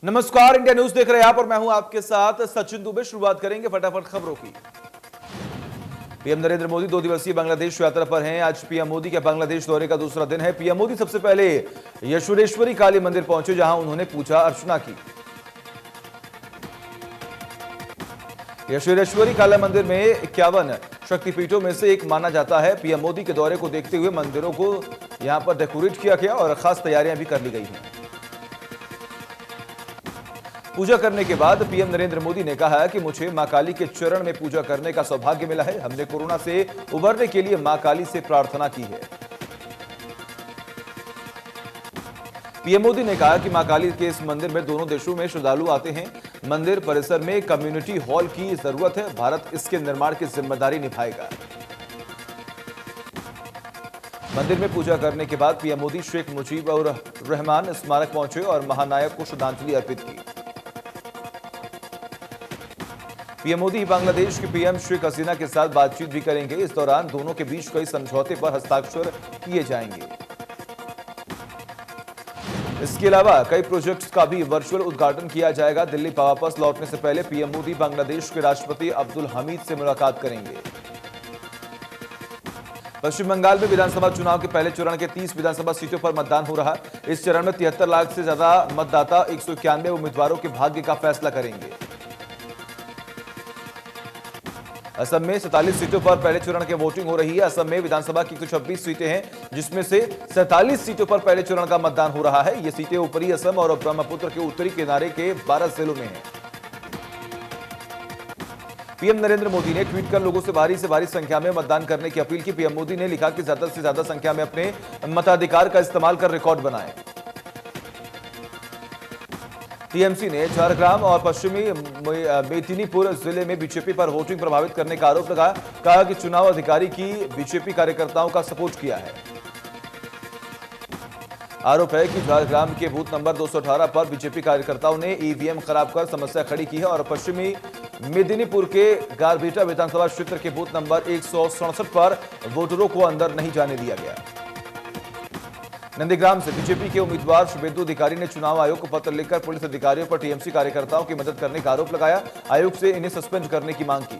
नमस्कार, India news देख रहे हैं आप और मैं हूं आपके साथ सचिन दुबे। शुरुआत करेंगे फटाफट खबरों की। पीएम नरेंद्र मोदी 2 दिवसीय बांग्लादेश यात्रा पर हैं। आज पीएम मोदी के बांग्लादेश दौरे का दूसरा दिन है। पीएम मोदी सबसे पहले यशोरेश्वरी काली मंदिर पहुंचे, जहां उन्होंने पूजा अर्चना की। यशोरेश्वरी काली मंदिर में 51 शक्तिपीठों में से एक माना जाता है। पीएम मोदी के दौरे को देखते हुए मंदिरों को यहां पर डेकोरेट किया गया और खास तैयारियां भी कर ली गई हैं। पूजा करने के बाद पीएम नरेंद्र मोदी ने कहा कि मुझे मां काली के चरण में पूजा करने का सौभाग्य मिला है। हमने कोरोना से उबरने के लिए मां काली से प्रार्थना की है। पीएम मोदी ने कहा कि मां काली के इस मंदिर में दोनों देशों में श्रद्धालु आते हैं। मंदिर परिसर में कम्युनिटी हॉल की जरूरत है। भारत इसके निर्माण की जिम्मेदारी निभाएगा। मंदिर में पूजा करने के बाद पीएम मोदी शेख मुजीबुर रहमान स्मारक पहुंचे और महानायक को श्रद्धांजलि अर्पित की। पीएम मोदी बांग्लादेश के पीएम शेख हसीना के साथ बातचीत भी करेंगे। इस दौरान दोनों के बीच कई समझौते पर हस्ताक्षर किए जाएंगे। इसके अलावा कई प्रोजेक्ट्स का भी वर्चुअल उद्घाटन किया जाएगा। दिल्ली वापस लौटने से पहले पीएम मोदी बांग्लादेश के राष्ट्रपति अब्दुल हमीद से मुलाकात करेंगे। पश्चिम बंगाल में विधानसभा चुनाव के पहले चरण के 30 विधानसभा सीटों पर मतदान हो रहा है। इस चरण में 73 लाख से ज्यादा मतदाता 191 उम्मीदवारों के भाग्य का फैसला करेंगे। असम में 47 सीटों पर पहले चरण की वोटिंग हो रही है। असम में विधानसभा की 126 सीटें हैं, जिसमें से 47 सीटों पर पहले चरण का मतदान हो रहा है। ये सीटें ऊपरी असम और ब्रह्मपुत्र के उत्तरी किनारे के 12 जिलों में हैं। पीएम नरेंद्र मोदी ने ट्वीट कर लोगों से भारी संख्या में मतदान करने की अपील की। पीएम मोदी ने लिखा कि ज्यादा से ज्यादा संख्या में अपने मताधिकार का इस्तेमाल कर रिकॉर्ड बनाएं। टीएमसी ने झारग्राम और पश्चिमी मेदिनीपुर जिले में बीजेपी पर वोटिंग प्रभावित करने का आरोप लगाया। कहा कि चुनाव अधिकारी की बीजेपी कार्यकर्ताओं का सपोर्ट किया है। आरोप है कि झारग्राम के बूथ नंबर 218 पर बीजेपी कार्यकर्ताओं ने ईवीएम खराब कर समस्या खड़ी की है और पश्चिमी मेदिनीपुर के गारबीटा विधानसभा क्षेत्र के बूथ नंबर 167 पर वोटरों को अंदर नहीं जाने दिया गया। नंदीग्राम से बीजेपी के उम्मीदवार शुभेंदु अधिकारी ने चुनाव आयोग को पत्र लिखकर पुलिस अधिकारियों पर टीएमसी कार्यकर्ताओं की मदद करने का आरोप लगाया। आयोग से इन्हें सस्पेंड करने की मांग की।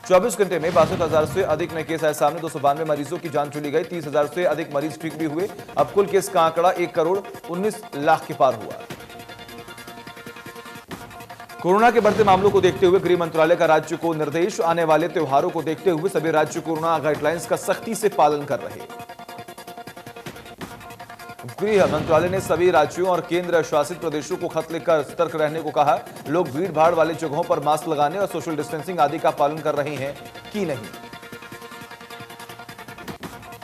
24 घंटे में 62,000 से अधिक नए केस आए सामने। 292 मरीजों की जान चली गई। 30,000 से अधिक मरीज ठीक भी हुए। अब कुल केस का आंकड़ा 1,19,00,000 के पार हुआ। कोरोना के बढ़ते मामलों को देखते हुए गृह मंत्रालय का राज्य को निर्देश, आने वाले त्योहारों को देखते हुए सभी राज्य कोरोना गाइडलाइंस का सख्ती से पालन कर रहे। गृह मंत्रालय ने सभी राज्यों और केंद्र शासित प्रदेशों को खत लिखकर सतर्क रहने को कहा। लोग भीड़ भाड़ वाले जगहों पर मास्क लगाने और सोशल डिस्टेंसिंग आदि का पालन कर रहे हैं कि नहीं।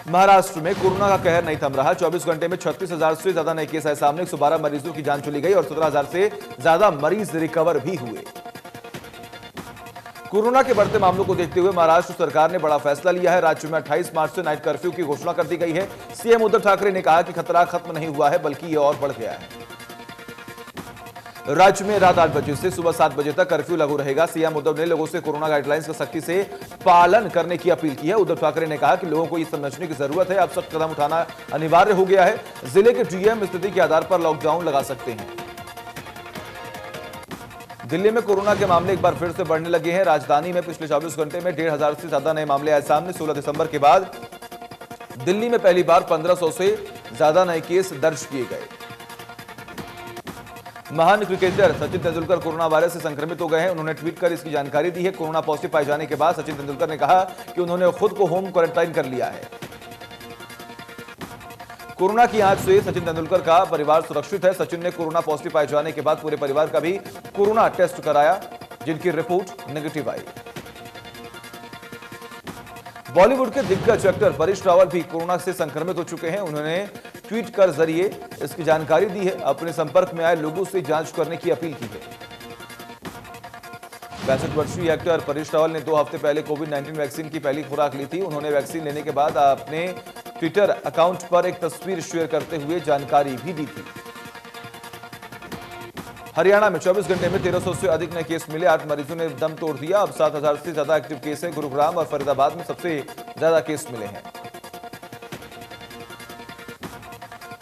महाराष्ट्र में कोरोना का कहर नहीं थम रहा। 24 घंटे में 36,000 से ज्यादा नए केस आए सामने। 112 मरीजों की जान चली गई और 17,000 से ज्यादा मरीज रिकवर भी हुए। कोरोना के बढ़ते मामलों को देखते हुए महाराष्ट्र सरकार ने बड़ा फैसला लिया है। राज्य में 28 मार्च से नाइट कर्फ्यू की घोषणा कर दी गई है। सीएम उद्धव ठाकरे ने कहा कि खतरा खत्म नहीं हुआ है, बल्कि यह और बढ़ गया है। राज्य में रात 8 बजे से सुबह 7 बजे तक कर्फ्यू लागू रहेगा। सीएम उद्धव ने लोगों से कोरोना गाइडलाइंस का सख्ती से पालन करने की अपील की है। उद्धव ठाकरे ने कहा कि लोगों को यह समझने की जरूरत है, अब सख्त कदम उठाना अनिवार्य हो गया है। जिले के डीएम स्थिति के आधार पर लॉकडाउन लगा सकते हैं। दिल्ली में कोरोना के मामले एक बार फिर से बढ़ने लगे हैं। राजधानी में पिछले 24 घंटे में 1,500 से ज्यादा नए मामले आए सामने। 16 दिसंबर के बाद दिल्ली में पहली बार 1,500 से ज्यादा नए केस दर्ज किए गए। महान cricketer Sachin Tendulkar corona virus से संक्रमित हो गए हैं। उन्होंने ट्वीट कर इसकी जानकारी दी है। कोरोना पॉजिटिव पाए जाने के बाद सचिन तेंदुलकर ने कहा कि उन्होंने खुद को होम क्वारंटाइन कर लिया है। कोरोना की आंच से सचिन तेंदुलकर का परिवार सुरक्षित है। सचिन ने कोरोना पॉजिटिव पाए जाने के बाद पूरे परिवार का भी कोरोना टेस्ट कराया, जिनकी रिपोर्ट नेगेटिव आई। बॉलीवुड के दिग्गज एक्टर परेश रावल भी कोरोना से संक्रमित हो चुके हैं। उन्होंने ट्वीट कर जरिए इसकी जानकारी दी है। अपने संपर्क में आए लोगों से जांच करने की अपील की है। 65 वर्षीय एक्टर परेश रावल ने 2 हफ्ते पहले कोविड-19 वैक्सीन की पहली खुराक ली थी। उन्होंने वैक्सीन लेने के बाद अपने ट्विटर अकाउंट पर एक तस्वीर शेयर करते हुए जानकारी भी दी थी। हरियाणा में 24 घंटे में 1,300 से अधिक नए केस मिले। 8 मरीजों ने दम तोड़ दिया। अब 7,000 से ज्यादा एक्टिव केस है। गुरुग्राम और फरीदाबाद में सबसे ज्यादा केस मिले हैं।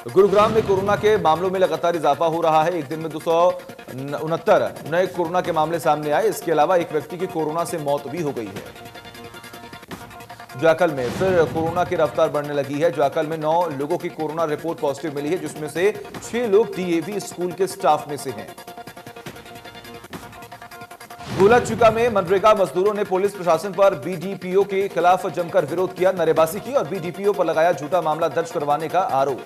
गुरुग्राम में कोरोना के मामलों में लगातार इजाफा हो रहा है। एक दिन में 269 नए कोरोना के मामले सामने आए। इसके अलावा एक व्यक्ति की कोरोना से मौत भी हो गई है। जाखल में फिर कोरोना की रफ्तार बढ़ने लगी है। जाखल में 9 लोगों की कोरोना रिपोर्ट पॉजिटिव मिली है, जिसमें से 6 लोग डीएवी स्कूल के स्टाफ में से हैं। गोलाचुका में मनरेगा मजदूरों ने पुलिस प्रशासन पर बीडीपीओ के खिलाफ जमकर विरोध किया, नारेबाजी की और बीडीपीओ पर लगाया झूठा मामला दर्ज करवाने का आरोप।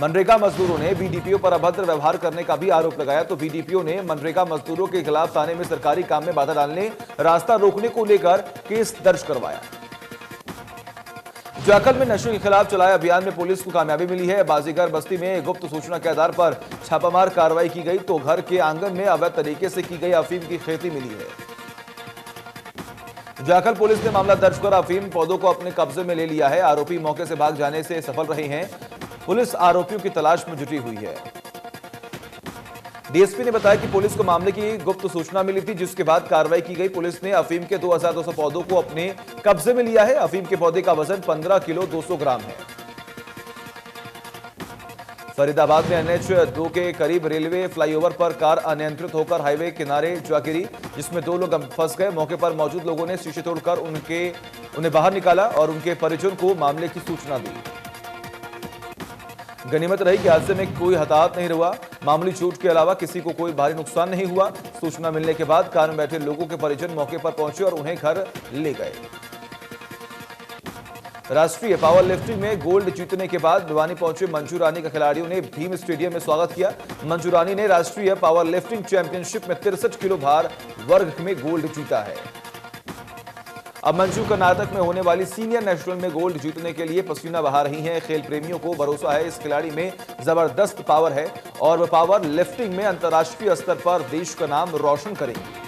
मनरेगा मजदूरों ने बीडीपीओ पर अभद्र व्यवहार करने का भी आरोप लगाया, तो बीडीपीओ ने मनरेगा मजदूरों के खिलाफ थाने में सरकारी काम में बाधा डालने, रास्ता रोकने को लेकर केस दर्ज करवाया। जाखल में नशे के खिलाफ चलाए अभियान में पुलिस को कामयाबी मिली है। बाजीगर बस्ती में गुप्त सूचना के आधार पर छापामार कार्रवाई की गई, तो घर के आंगन में अवैध तरीके से की गई अफीम की खेती मिली है। जाखल पुलिस ने मामला दर्ज कर अफीम पौधों को अपने कब्जे में ले लिया है। आरोपी मौके से भाग जाने से सफल रहे हैं। पुलिस आरोपियों की तलाश में जुटी हुई है। डीएसपी ने बताया कि पुलिस को मामले की गुप्त सूचना मिली थी, जिसके बाद कार्रवाई की गई। पुलिस ने अफीम के 2200 पौधों को अपने कब्जे में लिया है। अफीम के पौधे का वजन 15 किलो 200 ग्राम है। फरीदाबाद में NH-2 के करीब रेलवे फ्लाईओवर पर कार अनियंत्रित होकर हाईवे किनारे जा गिरी, जिसमें 2 लोग फंस गए। मौके पर मौजूद लोगों ने शीशे तोड़कर उन्हें बाहर निकाला और उनके परिजन को मामले की सूचना दी। गनीमत रही कि हादसे में कोई हताहत नहीं हुआ। मामूली चोट के अलावा किसी को कोई भारी नुकसान नहीं हुआ। सूचना मिलने के बाद कार में बैठे लोगों के परिजन मौके पर पहुंचे और उन्हें घर ले गए। राष्ट्रीय पावर लिफ्टिंग में गोल्ड जीतने के बाद भिवानी पहुंचे मंजू रानी का खिलाड़ियों ने भीम स्टेडियम में स्वागत किया। मंजू रानी ने राष्ट्रीय पावर लिफ्टिंग चैंपियनशिप में 63 किलो भार वर्ग में गोल्ड जीता है। अब मंजू कर्नाटक में होने वाली सीनियर नेशनल में गोल्ड जीतने के लिए पसीना बहा रही हैं। खेल प्रेमियों को भरोसा है, इस खिलाड़ी में जबरदस्त पावर है और वह पावर लिफ्टिंग में अंतर्राष्ट्रीय स्तर पर देश का नाम रोशन करेंगी।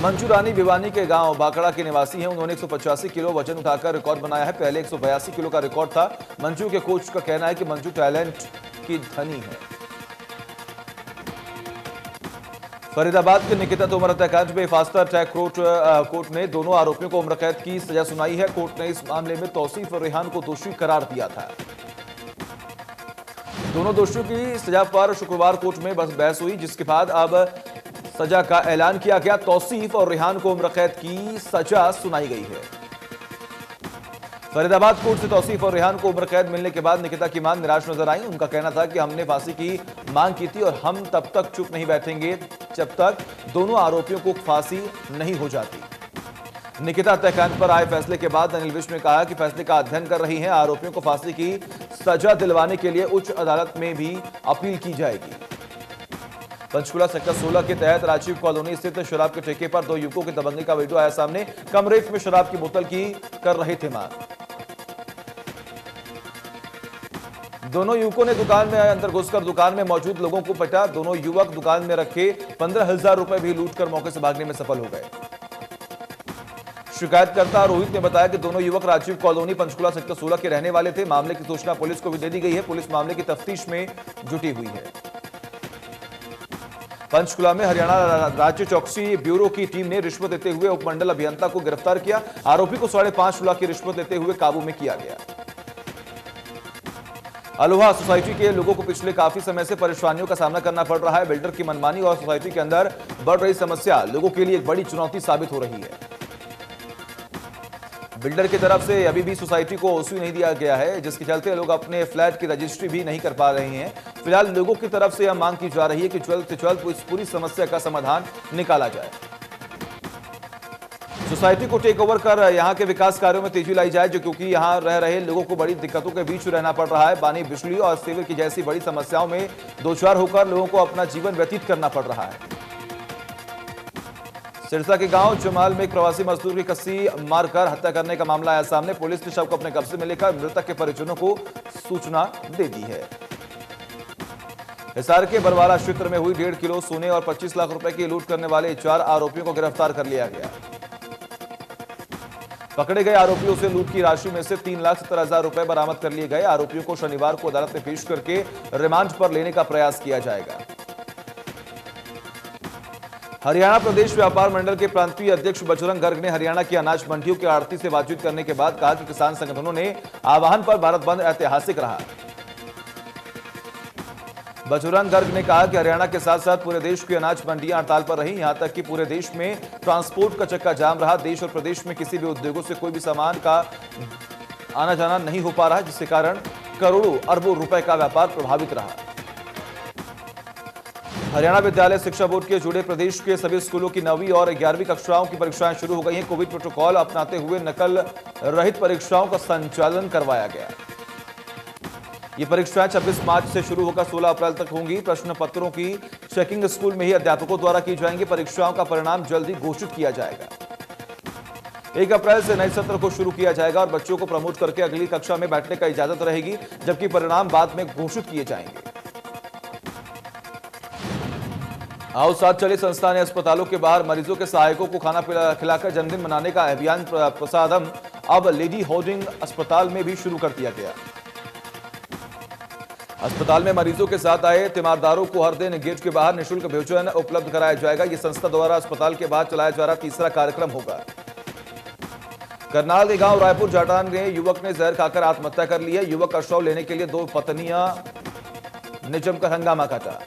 मंजू रानी भिवानी के गांव बाकड़ा के निवासी हैं। उन्होंने 185 किलो वजन उठाकर रिकॉर्ड बनाया है। पहले 182 किलो का रिकॉर्ड था। मंजू के कोच का कहना है कि मंजू टैलेंट की धनी है। फरीदाबाद के निकिता तोमर हत्याकांड में फास्ट ट्रैक कोर्ट ने दोनों आरोपियों को उम्र कैद की सजा सुनाई है। कोर्ट ने इस मामले में तौसीफ और रेहान को दोषी करार दिया था। दोनों दोषियों की सजा पर शुक्रवार कोर्ट में बहस हुई, जिसके बाद अब सजा का ऐलान किया गया। तौसीफ और रेहान को उम्र कैद की सजा सुनाई गई है। फरीदाबाद कोर्ट से तौसीफ और रेहान को उम्र कैद मिलने के बाद निकिता की मां निराश नजर आई। उनका कहना था कि हमने फांसी की मांग की थी और हम तब तक चुप नहीं बैठेंगे जब तक दोनों आरोपियों को फांसी नहीं हो जाती। निकिता हत्याकांड पर आए फैसले के बाद अनिल विज ने कहा कि फैसले का अध्ययन कर रही हैं। आरोपियों को फांसी की सजा दिलवाने के लिए उच्च अदालत में भी अपील की जाएगी। पंचकुला सेक्टर 16 के तहत राजीव कॉलोनी स्थित शराब के ठेके पर 2 युवकों के दबंगई का वीडियो आया सामने। कम रेट में शराब की बोतल की कर रहे थे मांग। दोनों युवकों ने दुकान में अंदर घुसकर दुकान में मौजूद लोगों को पीटा। दोनों युवक दुकान में रखे 15,000 रुपए भी लूटकर मौके से भागने में सफल हो गए। शिकायतकर्ता रोहित ने बताया कि दोनों युवक राजीव कॉलोनी पंचकुला सेक्टर 16 के रहने वाले थे। मामले की सूचना पुलिस को भी दे दी गई है। पुलिस मामले की तफ्तीश में जुटी हुई है। पंचकुला में हरियाणा राज्य चौकसी ब्यूरो की टीम ने रिश्वत लेते हुए उपमंडल अभियंता को गिरफ्तार किया। आरोपी को 5.5 लाख की रिश्वत लेते हुए काबू में किया गया। अलोहा सोसाइटी के लोगों को पिछले काफी समय से परेशानियों का सामना करना पड़ रहा है। बिल्डर की मनमानी और सोसाइटी के अंदर बढ़ रही समस्या लोगों के लिए एक बड़ी चुनौती साबित हो रही है। बिल्डर की तरफ से अभी भी सोसाइटी को ओसी नहीं दिया गया है, जिसके चलते लोग अपने फ्लैट की रजिस्ट्री भी नहीं कर पा रहे हैं। फिलहाल लोगों की तरफ से यह मांग की जा रही है कि जल्द से जल्द इस पूरी समस्या का समाधान निकाला जाए। सोसाइटी को टेक ओवर कर यहां के विकास कार्यों में तेजी लाई जाए, जो क्योंकि यहां रह रहे लोगों को बड़ी दिक्कतों के बीच रहना पड़ रहा है। पानी, बिजली और सीवर की जैसी बड़ी समस्याओं में दो चार होकर लोगों को अपना जीवन व्यतीत करना पड़ रहा है। सिरसा के गांव जमाल में एक प्रवासी मजदूर की कस्सी मारकर हत्या करने का मामला आया सामने। पुलिस ने शव को अपने कब्जे में लेकर मृतक के परिजनों को सूचना दे दी है। हिसार के बरवाला क्षेत्र में हुई 1.5 किलो सोने और 25 लाख रुपए की लूट करने वाले 4 आरोपियों को गिरफ्तार कर लिया गया। पकड़े गए आरोपियों से लूट की राशि में से 3,70,000 रुपए बरामद कर लिए गए। आरोपियों को शनिवार को अदालत में पेश करके रिमांड पर लेने का प्रयास किया जाएगा। हरियाणा प्रदेश व्यापार मंडल के प्रांतीय अध्यक्ष बजरंग गर्ग ने हरियाणा की अनाज मंडियों के आड़ती से बातचीत करने के बाद कहा कि किसान संगठनों ने आह्वान पर भारत बंद ऐतिहासिक रहा। बजरंग गर्ग ने कहा कि हरियाणा के साथ साथ पूरे देश की अनाज मंडियां हड़ताल पर रही, यहां तक कि पूरे देश में ट्रांसपोर्ट का चक्का जाम रहा। देश और प्रदेश में किसी भी उद्योगों से कोई भी सामान का आना जाना नहीं हो पा रहा, जिसके कारण करोड़ों अरबों रुपए का व्यापार प्रभावित रहा। हरियाणा विद्यालय शिक्षा बोर्ड के जुड़े प्रदेश के सभी स्कूलों की 9वीं और 11वीं कक्षाओं की परीक्षाएं शुरू हो गई हैं। कोविड प्रोटोकॉल अपनाते हुए नकल रहित परीक्षाओं का संचालन करवाया गया। ये परीक्षाएं 26 मार्च से शुरू होकर 16 अप्रैल तक होंगी। प्रश्न पत्रों की चेकिंग स्कूल में ही अध्यापकों द्वारा की जाएंगी। परीक्षाओं का परिणाम जल्द ही घोषित किया जाएगा। 1 अप्रैल से नए सत्र को शुरू किया जाएगा और बच्चों को प्रमोट करके अगली कक्षा में बैठने का इजाजत रहेगी, जबकि परिणाम बाद में घोषित किए जाएंगे। आओ साथ चले संस्था ने अस्पतालों के बाहर मरीजों के सहायकों को खाना खिलाकर जन्मदिन मनाने का अभियान प्रसादम अब लेडी होर्डिंग अस्पताल में भी शुरू कर दिया गया। अस्पताल में मरीजों के साथ आए तीमारदारों को हर दिन गेट के बाहर निःशुल्क भोजन उपलब्ध कराया जाएगा। यह संस्था द्वारा अस्पताल के बाहर चलाया जा रहा तीसरा कार्यक्रम होगा। करनाल के गांव रायपुर जाटान में युवक ने जहर खाकर आत्महत्या कर ली है। युवक का शव लेने के लिए 2 पत्नियां ने जमकर हंगामा काटा।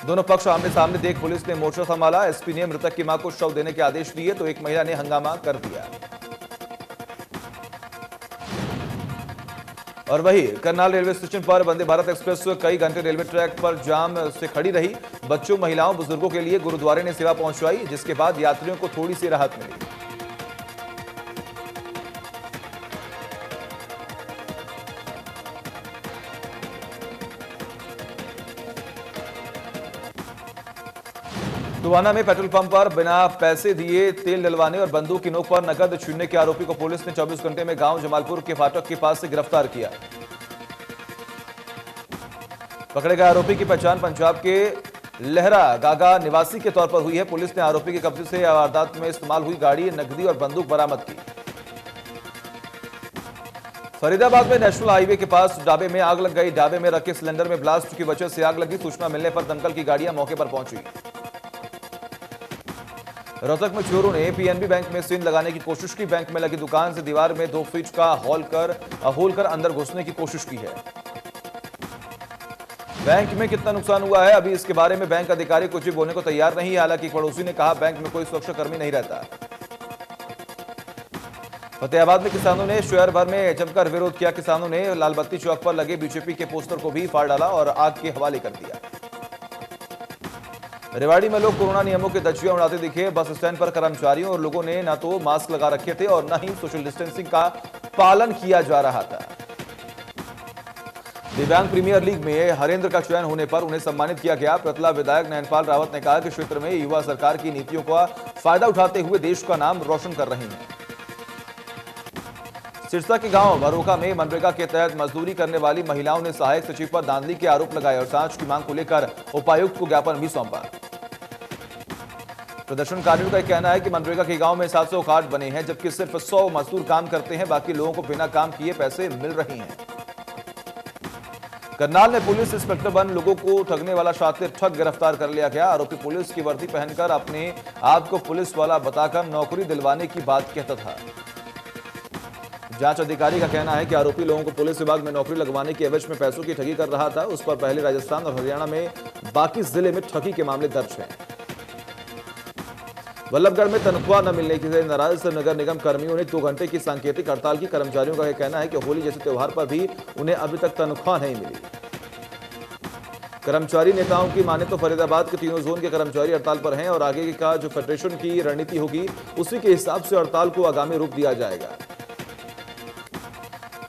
दोनों पक्ष आमने सामने देख पुलिस ने मोर्चा संभाला। एसपी ने मृतक की मां को शव देने के आदेश दिए तो एक महिला ने हंगामा कर दिया। और वहीं करनाल रेलवे स्टेशन पर वंदे भारत एक्सप्रेस कई घंटे रेलवे ट्रैक पर जाम से खड़ी रही। बच्चों, महिलाओं, बुजुर्गों के लिए गुरुद्वारे ने सेवा पहुंचाई, जिसके बाद यात्रियों को थोड़ी सी राहत मिली। टोहाना में पेट्रोल पंप पर बिना पैसे दिए तेल डलवाने और बंदूक की नोक पर नकद छीनने के आरोपी को पुलिस ने 24 घंटे में गांव जमालपुर के फाटक के पास से गिरफ्तार किया। पकड़े गए आरोपी की पहचान पंजाब के लहरा गागा निवासी के तौर पर हुई है। पुलिस ने आरोपी के कब्जे से वारदात में इस्तेमाल हुई गाड़ी, नकदी और बंदूक बरामद की। फरीदाबाद में नेशनल हाईवे के पास ढाबे में आग लग गई। ढाबे में रखे सिलेंडर में ब्लास्ट की वजह से आग लगी। सूचना मिलने पर दमकल की गाड़ियां मौके पर पहुंची। रोहतक में चोरों ने पीएनबी बैंक में सीन लगाने की कोशिश की। बैंक में लगी दुकान से दीवार में 2 फीट का होल कर अंदर घुसने की कोशिश की है। बैंक में कितना नुकसान हुआ है, अभी इसके बारे में बैंक अधिकारी कुछ भी बोलने को तैयार नहीं है। हालांकि पड़ोसी ने कहा बैंक में कोई सुरक्षाकर्मी नहीं रहता। फतेहाबाद में किसानों ने शहर भर में जमकर विरोध किया। किसानों ने लालबत्ती चौक पर लगे बीजेपी के पोस्टर को भी फाड़ डाला और आग के हवाले कर दिया। रेवाड़ी में लोग कोरोना नियमों के धज्जियां उड़ाते दिखे। बस स्टैंड पर कर्मचारियों और लोगों ने न तो मास्क लगा रखे थे और न ही सोशल डिस्टेंसिंग का पालन किया जा रहा था। दिव्यांग प्रीमियर लीग में हरेंद्र का चयन होने पर उन्हें सम्मानित किया गया। प्रतला विधायक नयनपाल रावत ने कहा कि क्षेत्र में युवा सरकार की नीतियों का फायदा उठाते हुए देश का नाम रोशन कर रहे हैं। सिरसा के गांव बरोका में मनरेगा के तहत मजदूरी करने वाली महिलाओं ने सहायक सचिव पर धांधली के आरोप लगाए और जांच की मांग को लेकर उपायुक्त को ज्ञापन भी सौंपा। प्रदर्शनकारियों का कहना है कि मनरेगा के गांव में 700 कार्ड बने हैं, जबकि सिर्फ 100 मजदूर काम करते हैं। बाकी लोगों को बिना काम किए पैसे मिल रहे हैं। करनाल में पुलिस इंस्पेक्टर बन लोगों को ठगने वाला शातिर ठग गिरफ्तार कर लिया गया। आरोपी पुलिस की वर्दी पहनकर अपने आप को पुलिस वाला बताकर नौकरी दिलवाने की बात कहता था। जांच अधिकारी का कहना है कि आरोपी लोगों को पुलिस विभाग में नौकरी लगवाने के एवज में पैसों की ठगी कर रहा था। उस पर पहले राजस्थान और हरियाणा में बाकी जिले में ठगी के मामले दर्ज हैं। वल्लभगढ़ में तनख्वाह न मिलने से नाराज नगर निगम कर्मियों ने 2 घंटे की सांकेतिक हड़ताल की। कर्मचारियों का यह कहना है कि होली जैसे त्योहार पर भी उन्हें अभी तक तनख्वाह नहीं मिली। कर्मचारी नेताओं की माने तो फरीदाबाद के तीनों जोन के कर्मचारी हड़ताल पर हैं और आगे का जो फेडरेशन की रणनीति होगी उसी के हिसाब से हड़ताल को आगामी रूप दिया जाएगा।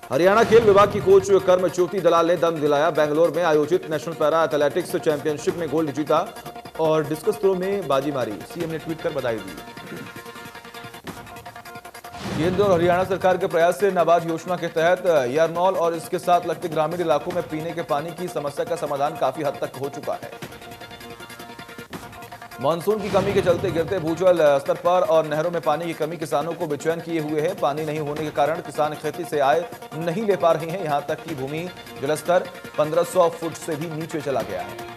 हरियाणा खेल विभाग की कोच कर्मज्योति दलाल ने दम दिलाया। बेंगलोर में आयोजित नेशनल पैरा एथलेटिक्स चैंपियनशिप में गोल्ड जीता और डिस्कस थ्रो में बाजी मारी। सीएम ने ट्वीट कर बधाई दी। केंद्र और हरियाणा सरकार के प्रयास से नाबार्ड योजना के तहत यरनौल और इसके साथ लगते ग्रामीण इलाकों में पीने के पानी की समस्या का समाधान काफी हद तक हो चुका है। मानसून की कमी के चलते गिरते भूजल स्तर पर और नहरों में पानी की कमी किसानों को बेचैन किए हुए है। पानी नहीं होने के कारण किसान खेती से आय नहीं ले पा रहे हैं। यहां तक कि भूमि जलस्तर 1500 फुट से भी नीचे चला गया है।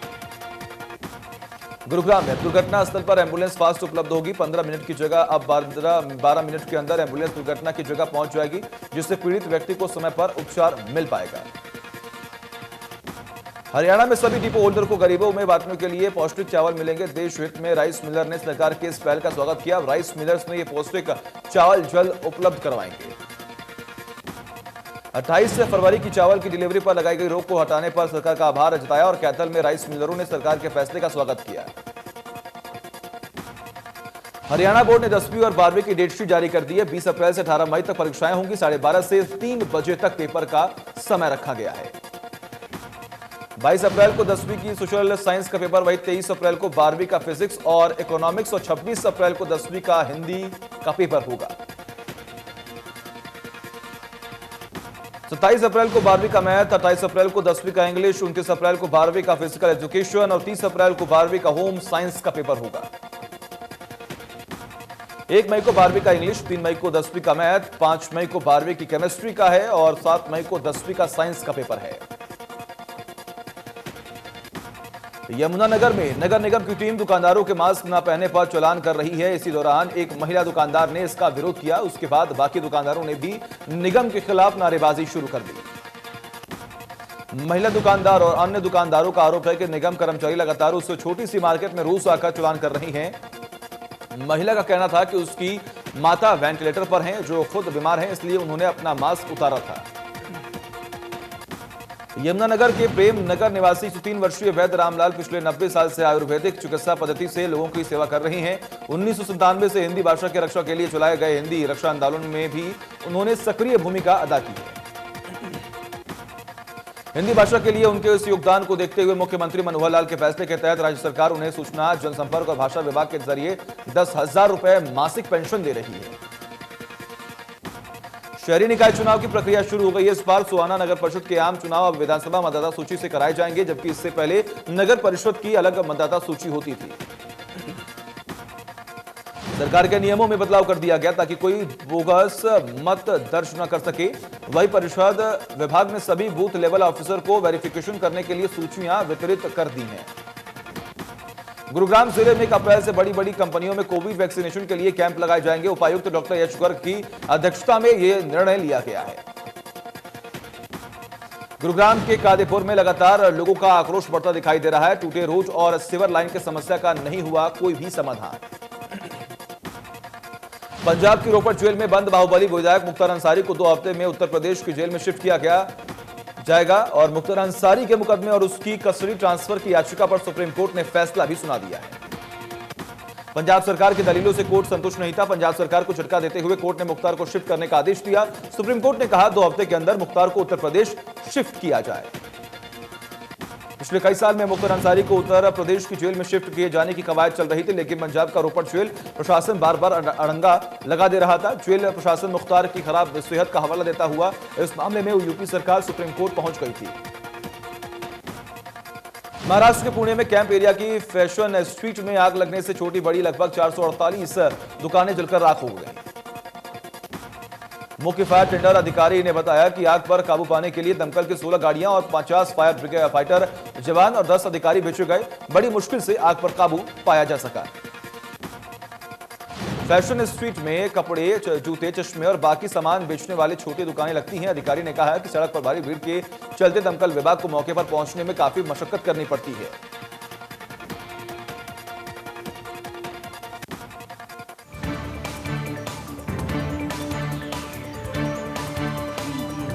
गुरुग्राम में दुर्घटना स्थल पर एम्बुलेंस फास्ट उपलब्ध होगी। 15 मिनट की जगह अब 12 मिनट के अंदर एम्बुलेंस दुर्घटना की जगह पहुंच जाएगी, जिससे पीड़ित व्यक्ति को समय पर उपचार मिल पाएगा। हरियाणा में सभी डिपो होल्डर को गरीबों में बांटने के लिए पौष्टिक चावल मिलेंगे। देश हित में राइस मिलर ने सरकार की इस पहल का स्वागत किया। राइस मिलर्स में ये पौष्टिक चावल जल्द उपलब्ध करवाएंगे। 28 फरवरी की चावल की डिलीवरी पर लगाई गई रोक को हटाने पर सरकार का आभार जताया और कैथल में राइस मिलरों ने सरकार के फैसले का स्वागत किया। हरियाणा बोर्ड ने 10वीं और 12वीं की डेट शीट जारी कर दी है। 20 अप्रैल से 18 मई तक परीक्षाएं होंगी। 12:30 से 3 बजे तक पेपर का समय रखा गया है। 22 अप्रैल को 10वीं की सोशल साइंस का पेपर, वही 23 अप्रैल को 12वीं का फिजिक्स और इकोनॉमिक्स और 26 अप्रैल को 10वीं का हिंदी का पेपर होगा। 27 अप्रैल को 12वीं का मैथ, 28 अप्रैल को 10वीं का इंग्लिश, 29 अप्रैल को 12वीं का फिजिकल एजुकेशन और 30 अप्रैल को 12वीं का होम साइंस का पेपर होगा। 1 मई को 12वीं का इंग्लिश, 3 मई को 10वीं का मैथ, 5 मई को 12वीं की केमिस्ट्री का है और 7 मई को 10वीं का साइंस का पेपर है। यमुनानगर में नगर निगम की टीम दुकानदारों के मास्क न पहनने पर चालान कर रही है। इसी दौरान एक महिला दुकानदार ने इसका विरोध किया। उसके बाद बाकी दुकानदारों ने भी निगम के खिलाफ नारेबाजी शुरू कर दी। महिला दुकानदार और अन्य दुकानदारों का आरोप है कि निगम कर्मचारी लगातार उस छोटी सी मार्केट में रोज आकर चालान कर रही हैं। महिला का कहना था कि उसकी माता वेंटिलेटर पर हैं, जो खुद बीमार हैं, इसलिए उन्होंने अपना मास्क उतारा था। यमुनानगर के प्रेम नगर निवासी 3 वर्षीय वैद्य रामलाल पिछले 90 साल से आयुर्वेदिक चिकित्सा पद्धति से लोगों की सेवा कर रही हैं। 1997 से हिंदी भाषा की रक्षा के लिए चलाए गए हिंदी रक्षा आंदोलन में भी उन्होंने सक्रिय भूमिका अदा की है। हिंदी भाषा के लिए उनके इस योगदान को देखते हुए मुख्यमंत्री मनोहर लाल के फैसले के तहत राज्य सरकार उन्हें सूचना जनसंपर्क और भाषा विभाग के जरिए 10,000 रुपए मासिक पेंशन दे रही है। शहरी निकाय चुनाव की प्रक्रिया शुरू हो गई है। इस बार सुहाना नगर परिषद के आम चुनाव अब विधानसभा मतदाता सूची से कराए जाएंगे, जबकि इससे पहले नगर परिषद की अलग मतदाता सूची होती थी। सरकार के नियमों में बदलाव कर दिया गया ताकि कोई बोगस मत दर्ज न कर सके। वही परिषद विभाग ने सभी बूथ लेवल ऑफिसर को वेरिफिकेशन करने के लिए सूचियां वितरित कर दी हैं। गुरुग्राम जिले में 1 अप्रैल से बड़ी बड़ी कंपनियों में कोविड वैक्सीनेशन के लिए कैंप लगाए जाएंगे। उपायुक्त डॉक्टर यश गर्ग की अध्यक्षता में यह निर्णय लिया गया है। गुरुग्राम के कादेपुर में लगातार लोगों का आक्रोश बढ़ता दिखाई दे रहा है। टूटे रोड और सीवर लाइन की समस्या का नहीं हुआ कोई भी समाधान। पंजाब की रोपड़ जेल में बंद बाहुबली विधायक मुख्तार अंसारी को 2 हफ्ते में उत्तर प्रदेश की जेल में शिफ्ट किया जाएगा और मुख्तार अंसारी के मुकदमे और उसकी कस्टडी ट्रांसफर की याचिका पर सुप्रीम कोर्ट ने फैसला भी सुना दिया है। पंजाब सरकार की दलीलों से कोर्ट संतुष्ट नहीं था। पंजाब सरकार को झटका देते हुए कोर्ट ने मुख्तार को शिफ्ट करने का आदेश दिया। सुप्रीम कोर्ट ने कहा 2 हफ्ते के अंदर मुख्तार को उत्तर प्रदेश शिफ्ट किया जाए। पिछले कई साल में मुख्तार अंसारी को उत्तर प्रदेश की जेल में शिफ्ट किए जाने की कवायद चल रही थी, लेकिन पंजाब का रोपड़ जेल प्रशासन बार बार अड़ंगा लगा दे रहा था। जेल प्रशासन मुख्तार की खराब सेहत का हवाला देता हुआ इस मामले में यूपी सरकार सुप्रीम कोर्ट पहुंच गई थी। महाराष्ट्र के पुणे में कैंप एरिया की फैशन स्ट्रीट में आग लगने से छोटी बड़ी लगभग 448 दुकानें जलकर राख हो गई। मुख्य फायर टेंडर अधिकारी ने बताया कि आग पर काबू पाने के लिए दमकल की 16 गाड़ियां और 50 फाइटर जवान और 10 अधिकारी भेजे गए। बड़ी मुश्किल से आग पर काबू पाया जा सका। फैशन स्ट्रीट में कपड़े, जूते, चश्मे और बाकी सामान बेचने वाले छोटी दुकानें लगती हैं। अधिकारी ने कहा कि सड़क पर भारी भीड़ के चलते दमकल विभाग को मौके पर पहुंचने में काफी मशक्कत करनी पड़ती है।